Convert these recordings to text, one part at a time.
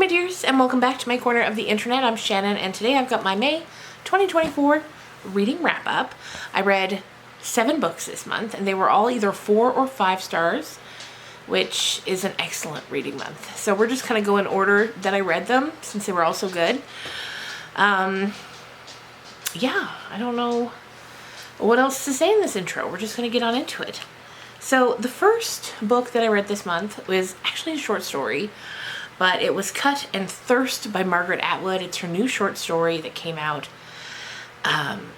my dears, and welcome back to my corner of the internet. I'm Shannon, and today I've got my May 2024 reading wrap-up. I read 7 books this month, and they were all either 4 or 5 stars, which is an excellent reading month. So we're just kind of go in order that I read them, since they were all so good. Yeah, I don't know what else to say in this intro. We're just going to get on into it. So the first book that I read this month was actually a short story, but it was Cut and Thirst by Margaret Atwood. It's her new short story that came out, and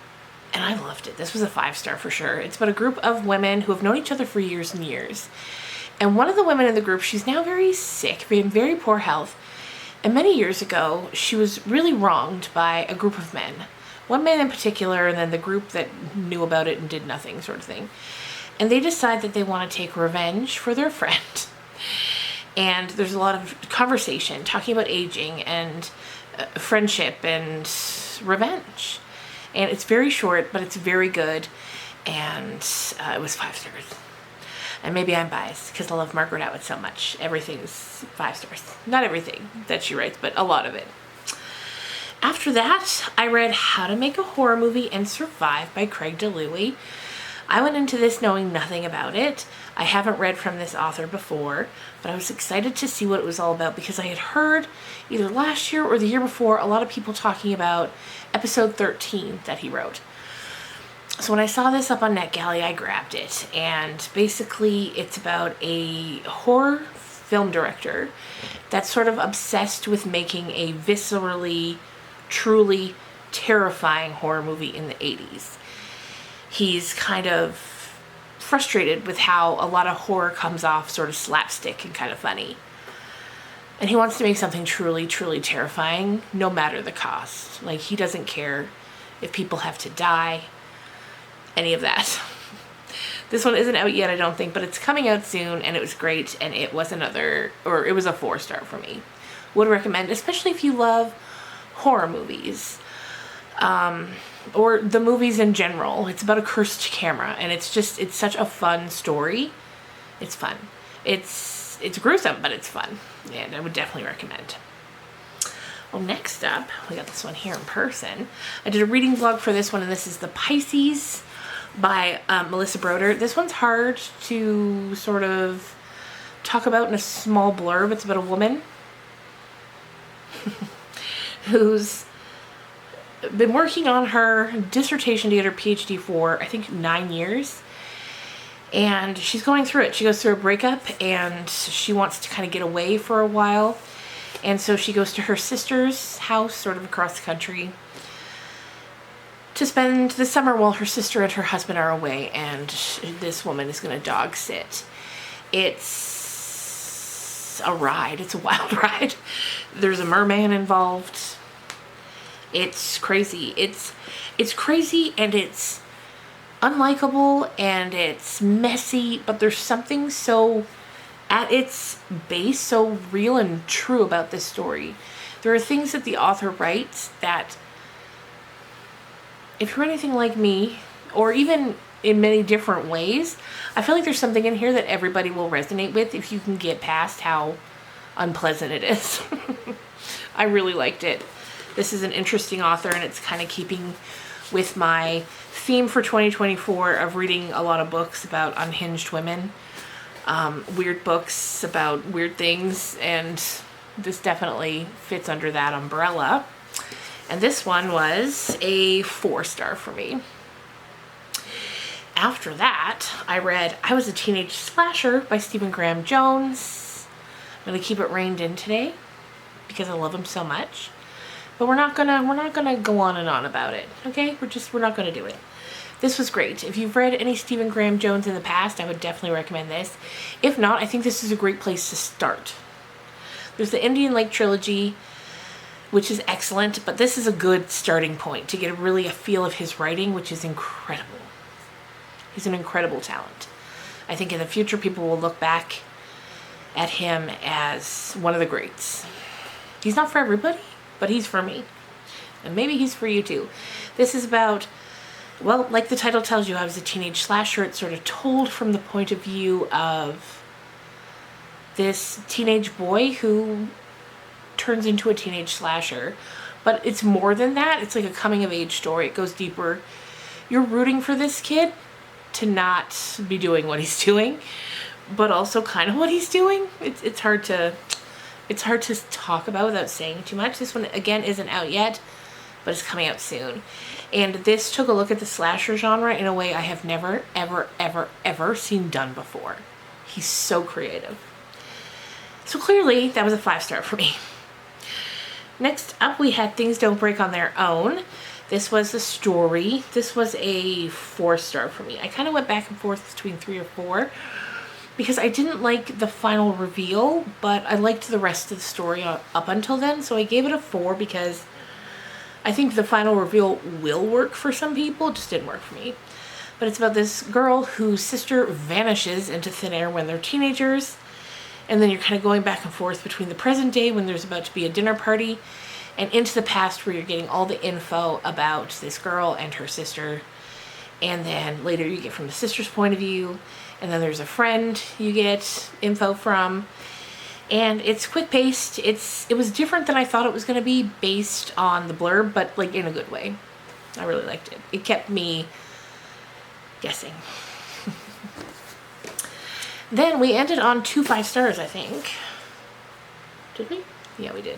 I loved it. This was a 5-star for sure. It's about a group of women who have known each other for years and years. And one of the women in the group, she's now very sick, in very poor health. And many years ago, she was really wronged by a group of men. One man in particular, and then the group that knew about it and did nothing sort of thing. And they decide that they want to take revenge for their friend. And there's a lot of conversation talking about aging and friendship and revenge. And it's very short, but it's very good. And it was 5 stars. And maybe I'm biased because I love Margaret Atwood so much. Everything's 5 stars. Not everything that she writes, but a lot of it. After that, I read How to Make a Horror Movie and Survive by Craig DeLuey. I went into this knowing nothing about it. I haven't read from this author before, but I was excited to see what it was all about because I had heard either last year or the year before a lot of people talking about episode 13 that he wrote. So when I saw this up on NetGalley, I grabbed it, and basically it's about a horror film director that's sort of obsessed with making a viscerally, truly terrifying horror movie in the 80s. He's kind of frustrated with how a lot of horror comes off sort of slapstick and kind of funny. And he wants to make something truly, truly terrifying, no matter the cost. Like, he doesn't care if people have to die, any of that. This one isn't out yet, I don't think, but it's coming out soon, and it was great, and it was a 4-star for me. Would recommend, especially if you love horror movies. Or the movies in general. It's about a cursed camera, and it's such a fun story. It's fun. It's gruesome, but it's fun, and I would definitely recommend. Well, next up, we got this one here in person. I did a reading vlog for this one, and this is The Pisces by Melissa Broder. This one's hard to sort of talk about in a small blurb. It's about a woman who's been working on her dissertation to get her PhD for, I think, 9 years. And she's going through it. She goes through a breakup, and she wants to kind of get away for a while. And so she goes to her sister's house, sort of across the country, to spend the summer while her sister and her husband are away, and this woman is going to dog sit. It's a ride. It's a wild ride. There's a merman involved. It's crazy. It's crazy, and it's unlikable, and it's messy, but there's something so, at its base, so real and true about this story. There are things that the author writes that, if you're anything like me, or even in many different ways, I feel like there's something in here that everybody will resonate with if you can get past how unpleasant it is. I really liked it. This is an interesting author, and it's kind of keeping with my theme for 2024 of reading a lot of books about unhinged women, weird books about weird things, and this definitely fits under that umbrella. And this one was a 4-star for me. After that, I read I Was a Teenage Slasher by Stephen Graham Jones. I'm going to keep it reined in today because I love him so much. But we're not gonna go on and on about it, okay? We're not gonna do it. This was great. If you've read any Stephen Graham Jones in the past, I would definitely recommend this. If not, I think this is a great place to start. There's the Indian Lake trilogy, which is excellent, but this is a good starting point to get a feel of his writing, which is incredible. He's an incredible talent. I think in the future, people will look back at him as one of the greats. He's not for everybody, but he's for me. And maybe he's for you too. This is about, well, like the title tells you, I was a teenage slasher. It's sort of told from the point of view of this teenage boy who turns into a teenage slasher. But it's more than that. It's like a coming of age story. It goes deeper. You're rooting for this kid to not be doing what he's doing, but also kind of what he's doing. It's hard to talk about without saying too much. This one, again, isn't out yet, but it's coming out soon. And this took a look at the slasher genre in a way I have never, ever, ever, ever seen done before. He's so creative. So clearly, that was a 5-star for me. Next up, we had Things Don't Break on Their Own. This was the story. This was a 4-star for me. I kind of went back and forth between 3 or 4 because I didn't like the final reveal, but I liked the rest of the story up until then. So I gave it a 4 because I think the final reveal will work for some people. It just didn't work for me. But it's about this girl whose sister vanishes into thin air when they're teenagers. And then you're kind of going back and forth between the present day when there's about to be a dinner party and into the past where you're getting all the info about this girl and her sister. And then later you get from the sister's point of view. And then there's a friend you get info from. And it's quick-paced. It was different than I thought it was going to be based on the blurb, but like in a good way. I really liked it. It kept me guessing. Then we ended on 2 5-stars, I think. Did we? Yeah, we did.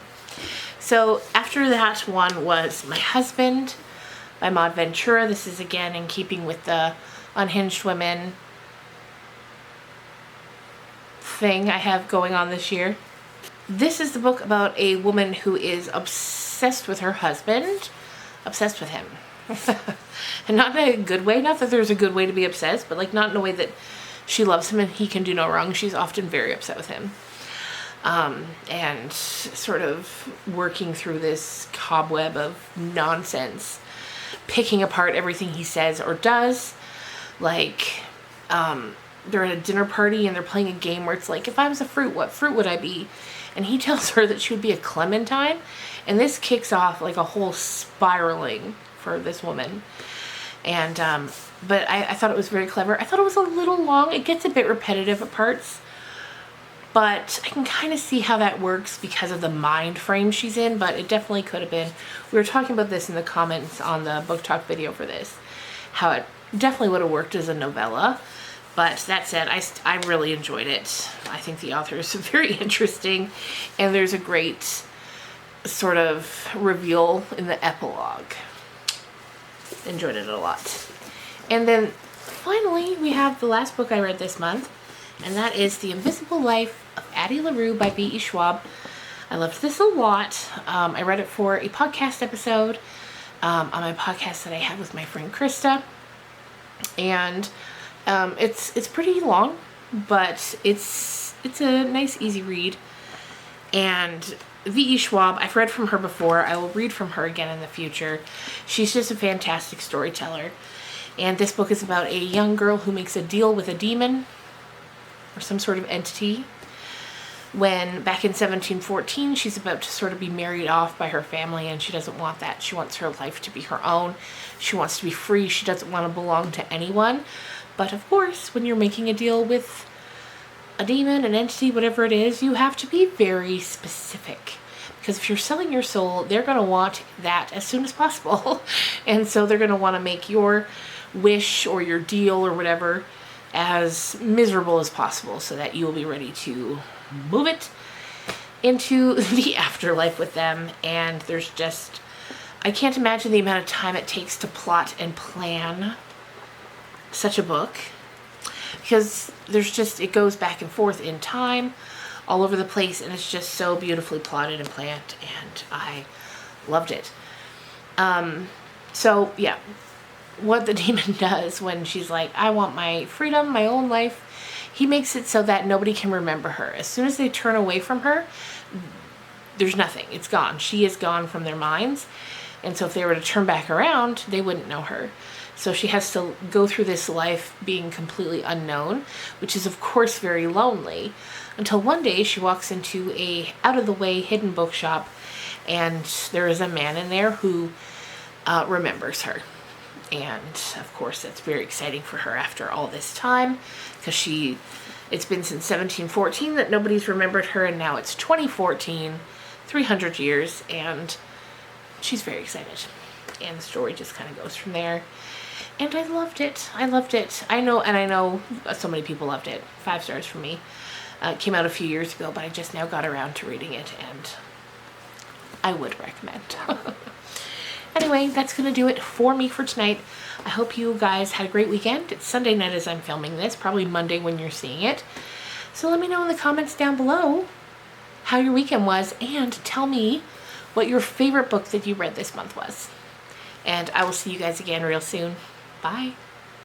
So after that one was My Husband by Maud Ventura. This is again in keeping with the Unhinged Women thing I have going on this year. This is the book about a woman who is obsessed with her husband. Obsessed with him. And not in a good way. Not that there's a good way to be obsessed, but like not in a way that she loves him and he can do no wrong. She's often very upset with him. And sort of working through this cobweb of nonsense, picking apart everything he says or does. Like, they're at a dinner party and they're playing a game where it's like, if I was a fruit, what fruit would I be? And he tells her that she would be a clementine. And this kicks off like a whole spiraling for this woman. And, but I thought it was very clever. I thought it was a little long. It gets a bit repetitive at parts. But I can kind of see how that works because of the mind frame she's in. But it definitely could have been. We were talking about this in the comments on the book talk video for this. How it definitely would have worked as a novella. But that said, I really enjoyed it. I think the author is very interesting. And there's a great sort of reveal in the epilogue. Enjoyed it a lot. And then finally we have the last book I read this month, and that is The Invisible Life of Addie LaRue by B.E. Schwab. I loved this a lot. I read it for a podcast episode on my podcast that I had with my friend Krista. And it's pretty long, but it's a nice easy read. And V.E. Schwab, I've read from her before. I will read from her again in the future. She's just a fantastic storyteller. And this book is about a young girl who makes a deal with a demon or some sort of entity when back in 1714 she's about to sort of be married off by her family, and she doesn't want that. She wants her life to be her own. She wants to be free. She doesn't want to belong to anyone. But of course, when you're making a deal with a demon, an entity, whatever it is, you have to be very specific. Because if you're selling your soul, they're going to want that as soon as possible. And so they're going to want to make your wish or your deal or whatever as miserable as possible so that you will be ready to move it into the afterlife with them. And there's just, I can't imagine the amount of time it takes to plot and plan such a book. Because there's just, it goes back and forth in time all over the place, and it's just so beautifully plotted and planned, and I loved it. So yeah, what the demon does when she's like, I want my freedom, my own life, he makes it so that nobody can remember her. As soon as they turn away from her, there's nothing. It's gone. She is gone from their minds. And so if they were to turn back around, they wouldn't know her. So she has to go through this life being completely unknown, which is of course very lonely, until one day she walks into a out-of-the-way hidden bookshop, and there is a man in there who remembers her. And of course that's very exciting for her after all this time, because it's been since 1714 that nobody's remembered her, and now it's 2014. 300 years, and she's very excited. And the story just kind of goes from there. And I loved it. I loved it. I know so many people loved it. 5 stars for me. It came out a few years ago, but I just now got around to reading it, and I would recommend. Anyway, that's going to do it for me for tonight. I hope you guys had a great weekend. It's Sunday night as I'm filming this, probably Monday when you're seeing it. So let me know in the comments down below how your weekend was, and tell me what your favorite book that you read this month was. And I will see you guys again real soon. Bye.